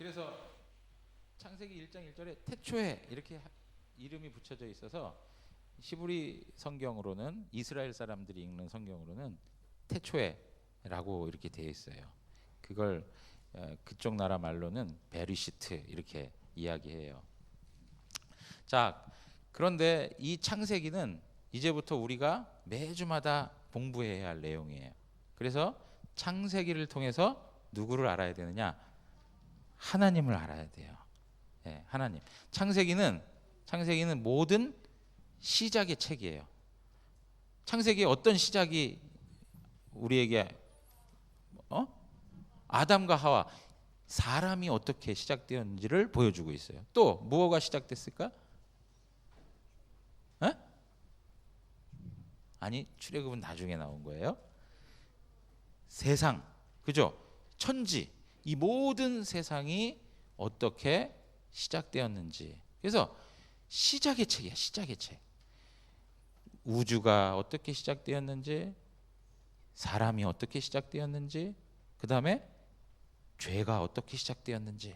그래서 창세기 1장 1절에 태초에 이렇게 이름이 붙여져 있어서 히브리 성경으로는, 이스라엘 사람들이 읽는 성경으로는 태초에라고 이렇게 되어 있어요. 그걸 그쪽 나라 말로는 베리시트 이렇게 이야기해요. 자, 그런데 이 창세기는 이제부터 우리가 매주마다 공부해야 할 내용이에요. 그래서 창세기를 통해서 누구를 알아야 되느냐? 하나님을 알아야 돼요. 네, 하나님. 창세기는 모든 시작의 책이에요. 창세기의 어떤 시작이 우리에게 아담과 하와, 사람이 어떻게 시작되었는지를 보여주고 있어요. 또 무엇가 시작됐을까? 에? 아니, 출애굽은 나중에 나온 거예요. 세상, 그죠? 천지, 이 모든 세상이 어떻게 시작되었는지. 그래서 시작의 책이야, 시작의 책. 우주가 어떻게 시작되었는지, 사람이 어떻게 시작되었는지, 그 다음에 죄가 어떻게 시작되었는지,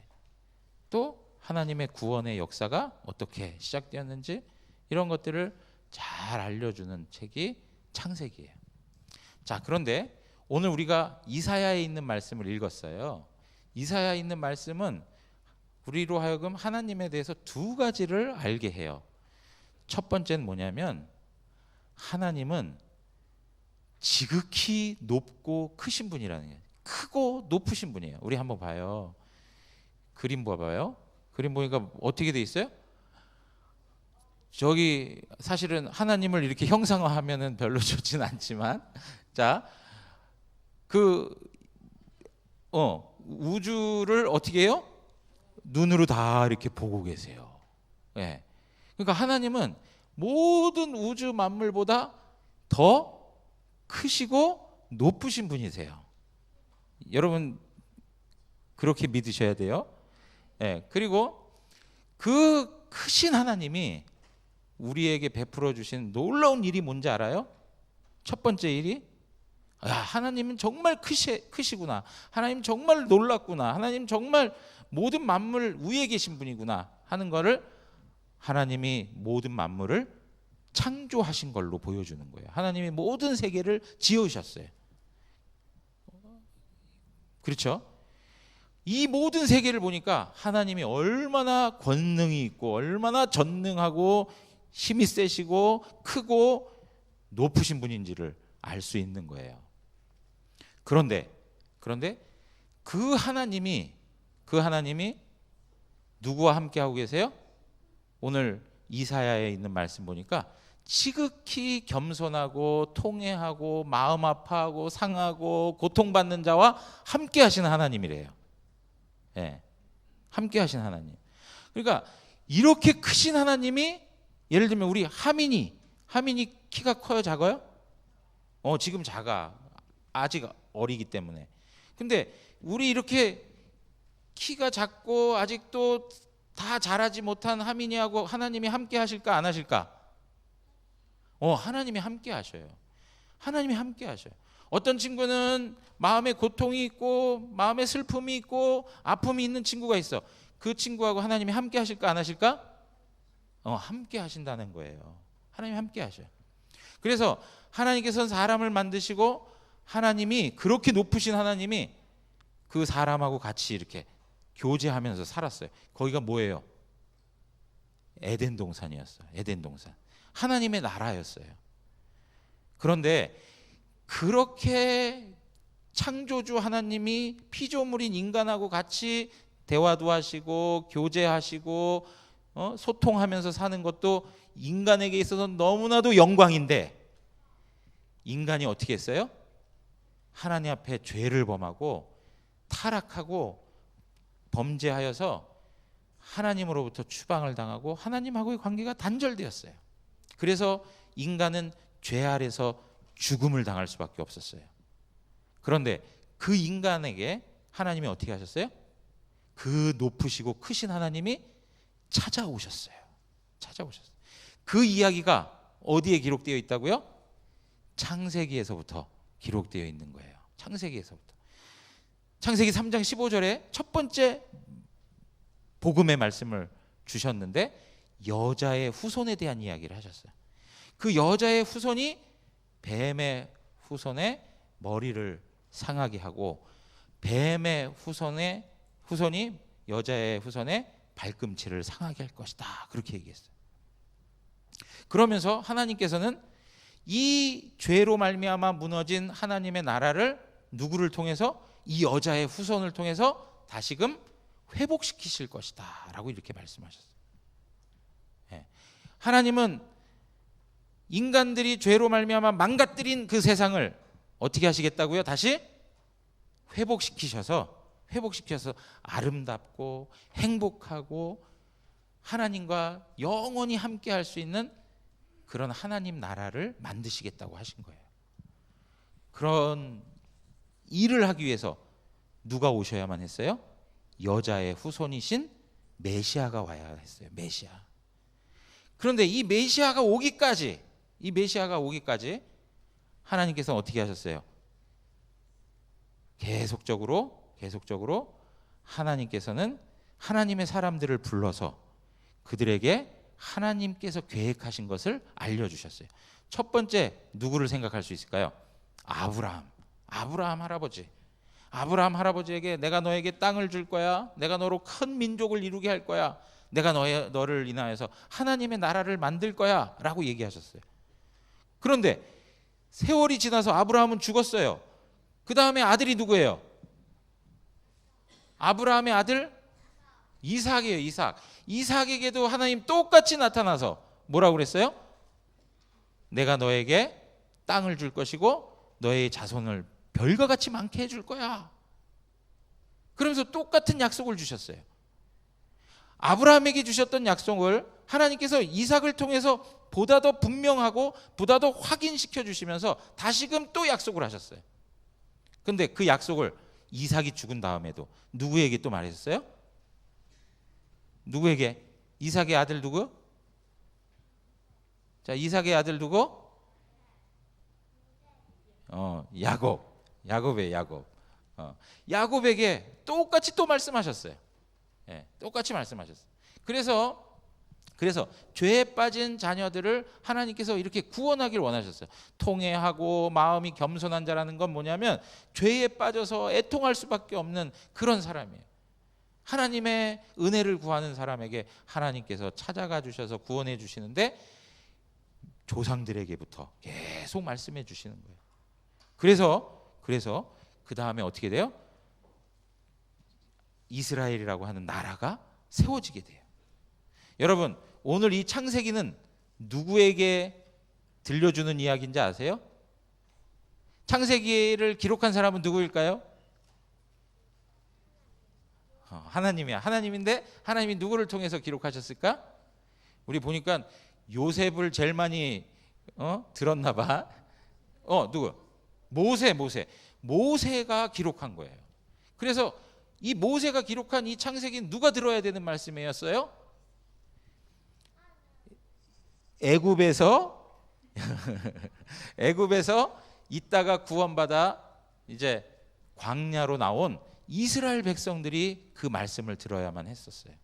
또 하나님의 구원의 역사가 어떻게 시작되었는지, 이런 것들을 잘 알려주는 책이 창세기예요. 자, 그런데 오늘 우리가 이사야에 있는 말씀을 읽었어요. 이사야에 있는 말씀은 우리로 하여금 하나님에 대해서 두 가지를 알게 해요. 첫 번째는 뭐냐면, 하나님은 지극히 높고 크신 분이라는 거예요. 크고 높으신 분이에요. 우리 한번 봐요. 그림 봐봐요. 그림 보니까 어떻게 돼 있어요? 저기 사실은 하나님을 이렇게 형상화하면은 별로 좋진 않지만, 자, 우주를 어떻게 해요? 눈으로 다 이렇게 보고 계세요. 예. 그러니까 하나님은 모든 우주 만물보다 더 크시고 높으신 분이세요. 여러분 그렇게 믿으셔야 돼요. 예. 그리고 그 크신 하나님이 우리에게 베풀어 주신 놀라운 일이 뭔지 알아요? 첫 번째 일이, 하나님은 정말 크시구나. 하나님 정말 놀랍구나. 하나님 정말 모든 만물 위에 계신 분이구나 하는 거를, 하나님이 모든 만물을 창조하신 걸로 보여주는 거예요. 하나님이 모든 세계를 지으셨어요. 그렇죠? 이 모든 세계를 보니까 하나님이 얼마나 권능이 있고, 얼마나 전능하고 힘이 세시고 크고 높으신 분인지를 알 수 있는 거예요. 그런데 그 하나님이 누구와 함께 하고 계세요? 오늘 이사야에 있는 말씀 보니까 지극히 겸손하고 통회하고 마음 아파하고 상하고 고통받는 자와 함께 하시는 하나님이래요. 예, 함께 하신 하나님. 그러니까 이렇게 크신 하나님이, 예를 들면 우리 하민이 키가 커요, 작아요? 지금 작아. 아직 어리기 때문에. 근데 우리 이렇게 키가 작고 아직도 다 자라지 못한 하민이하고 하나님이 함께 하실까, 안 하실까? 하나님이 함께 하셔요. 하나님이 함께 하셔요. 어떤 친구는 마음에 고통이 있고 마음에 슬픔이 있고 아픔이 있는 친구가 있어. 그 친구하고 하나님이 함께 하실까, 안 하실까? 함께 하신다는 거예요. 하나님이 함께 하셔요. 그래서 하나님께서는 사람을 만드시고, 하나님이 그렇게 높으신 하나님이 그 사람하고 같이 이렇게 교제하면서 살았어요. 거기가 뭐예요? 에덴 동산이었어요. 에덴 동산. 하나님의 나라였어요. 그런데 그렇게 창조주 하나님이 피조물인 인간하고 같이 대화도 하시고 교제하시고 소통하면서 사는 것도 인간에게 있어서 너무나도 영광인데, 인간이 어떻게 했어요? 하나님 앞에 죄를 범하고 타락하고 범죄하여서 하나님으로부터 추방을 당하고 하나님하고의 관계가 단절되었어요. 그래서 인간은 죄 아래서 죽음을 당할 수밖에 없었어요. 그런데 그 인간에게 하나님이 어떻게 하셨어요? 그 높으시고 크신 하나님이 찾아오셨어요. 그 이야기가 어디에 기록되어 있다고요? 창세기에서부터 기록되어 있는 거예요. 창세기에서부터. 창세기 3장 15절에 첫 번째 복음의 말씀을 주셨는데 여자의 후손에 대한 이야기를 하셨어요. 그 여자의 후손이 뱀의 후손의 머리를 상하게 하고 뱀의 후손이 여자의 후손의 발꿈치를 상하게 할 것이다. 그렇게 얘기했어요. 그러면서 하나님께서는 이 죄로 말미암아 무너진 하나님의 나라를 누구를 통해서? 이 여자의 후손을 통해서 다시금 회복시키실 것이다 라고 이렇게 말씀하셨어요. 하나님은 인간들이 죄로 말미암아 망가뜨린 그 세상을 어떻게 하시겠다고요? 다시 회복시키셔서 아름답고 행복하고 하나님과 영원히 함께 할 수 있는 그런 하나님 나라를 만드시겠다고 하신 거예요. 그런 일을 하기 위해서 누가 오셔야만 했어요? 여자의 후손이신 메시아가 와야 했어요. 메시아. 그런데 이 메시아가 오기까지 하나님께서 어떻게 하셨어요? 계속적으로 하나님께서는 하나님의 사람들을 불러서 그들에게 하나님께서 계획하신 것을 알려주셨어요. 첫 번째 누구를 생각할 수 있을까요? 아브라함 할아버지에게 내가 너에게 땅을 줄 거야. 내가 너로 큰 민족을 이루게 할 거야. 내가 너를 인하여서 하나님의 나라를 만들 거야 라고 얘기하셨어요. 그런데 세월이 지나서 아브라함은 죽었어요. 그 다음에 아들이 누구예요? 아브라함의 아들 이삭이에요. 이삭에게도 하나님 똑같이 나타나서 뭐라고 그랬어요? 내가 너에게 땅을 줄 것이고 너의 자손을 별과 같이 많게 해줄 거야. 그러면서 똑같은 약속을 주셨어요. 아브라함에게 주셨던 약속을 하나님께서 이삭을 통해서 보다 더 분명하고 보다 더 확인시켜 주시면서 다시금 또 약속을 하셨어요. 근데 그 약속을 이삭이 죽은 다음에도 누구에게 또 말했어요? 누구에게? 이삭의 아들 누구? 자, 이삭의 아들 누구? 야곱이에요. 야곱에게 똑같이 또 말씀하셨어요. 똑같이 말씀하셨어요. 그래서 죄에 빠진 자녀들을 하나님께서 이렇게 구원하길 원하셨어요. 통회하고 마음이 겸손한 자라는 건 뭐냐면 죄에 빠져서 애통할 수밖에 없는 그런 사람이에요. 하나님의 은혜를 구하는 사람에게 하나님께서 찾아가 주셔서 구원해 주시는데 조상들에게부터 계속 말씀해 주시는 거예요. 그래서 그 다음에 어떻게 돼요? 이스라엘이라고 하는 나라가 세워지게 돼요. 여러분, 오늘 이 창세기는 누구에게 들려주는 이야기인지 아세요? 창세기를 기록한 사람은 누구일까요? 하나님이야. 하나님인데 하나님이 누구를 통해서 기록하셨을까? 우리 보니까 요셉을 제일 많이 들었나 봐. 누구? 모세가 기록한 거예요. 그래서 이 모세가 기록한 이 창세기는 누가 들어야 되는 말씀이었어요? 애굽에서 있다가 구원받아 이제 광야로 나온 이스라엘 백성들이 그 말씀을 들어야만 했었어요.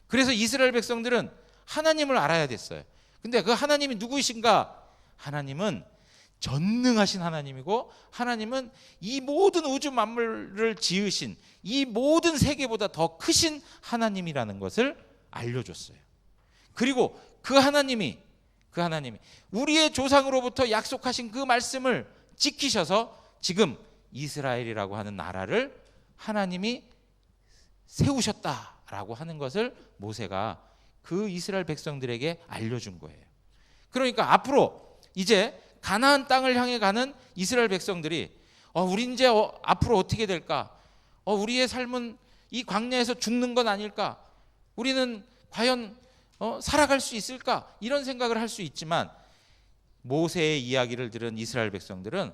그래서 이스라엘 백성들은 하나님을 알아야 됐어요. 근데 그 하나님이 누구이신가? 하나님은 전능하신 하나님이고 하나님은 이 모든 우주 만물을 지으신 이 모든 세계보다 더 크신 하나님이라는 것을 알려줬어요. 그리고 그 하나님이 우리의 조상으로부터 약속하신 그 말씀을 지키셔서 지금 이스라엘이라고 하는 나라를 하나님이 세우셨다라고 하는 것을 모세가 그 이스라엘 백성들에게 알려준 거예요. 그러니까 앞으로 이제 가나안 땅을 향해 가는 이스라엘 백성들이 우리 이제 앞으로 어떻게 될까? 우리의 삶은 이 광야에서 죽는 건 아닐까? 우리는 과연 살아갈 수 있을까? 이런 생각을 할 수 있지만 모세의 이야기를 들은 이스라엘 백성들은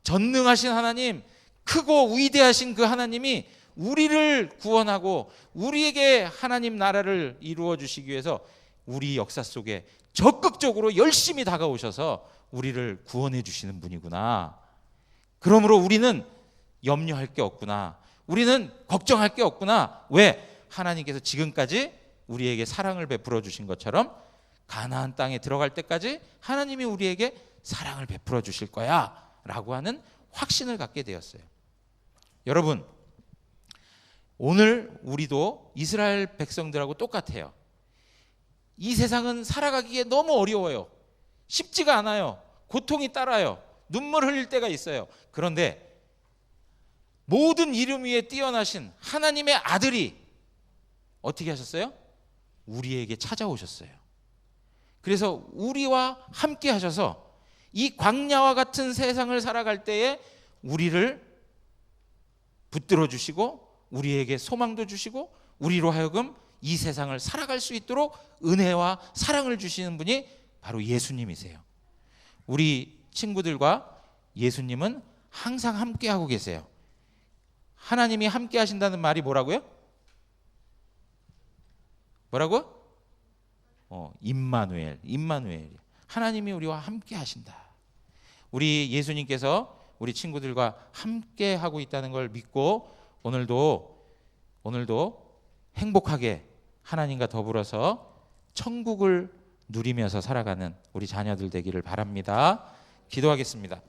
전능하신 하나님, 크고 위대하신 그 하나님이 우리를 구원하고 우리에게 하나님 나라를 이루어 주시기 위해서 우리 역사 속에 적극적으로 열심히 다가오셔서 우리를 구원해 주시는 분이구나. 그러므로 우리는 염려할 게 없구나. 우리는 걱정할 게 없구나. 왜? 하나님께서 지금까지 우리에게 사랑을 베풀어 주신 것처럼 가나안 땅에 들어갈 때까지 하나님이 우리에게 사랑을 베풀어 주실 거야 라고 하는 확신을 갖게 되었어요. 여러분, 오늘 우리도 이스라엘 백성들하고 똑같아요. 이 세상은 살아가기에 너무 어려워요. 쉽지가 않아요. 고통이 따라요. 눈물 흘릴 때가 있어요. 그런데 모든 이름 위에 뛰어나신 하나님의 아들이 어떻게 하셨어요? 우리에게 찾아오셨어요. 그래서 우리와 함께 하셔서 이 광야와 같은 세상을 살아갈 때에 우리를 붙들어 주시고 우리에게 소망도 주시고 우리로 하여금 이 세상을 살아갈 수 있도록 은혜와 사랑을 주시는 분이 바로 예수님이세요. 우리 친구들과 예수님은 항상 함께 하고 계세요. 하나님이 함께 하신다는 말이 뭐라고요? 뭐라고? 임마누엘. 하나님이 우리와 함께 하신다. 우리 예수님께서 우리 친구들과 함께 하고 있다는 걸 믿고 오늘도 행복하게 하나님과 더불어서 천국을 누리면서 살아가는 우리 자녀들 되기를 바랍니다. 기도하겠습니다.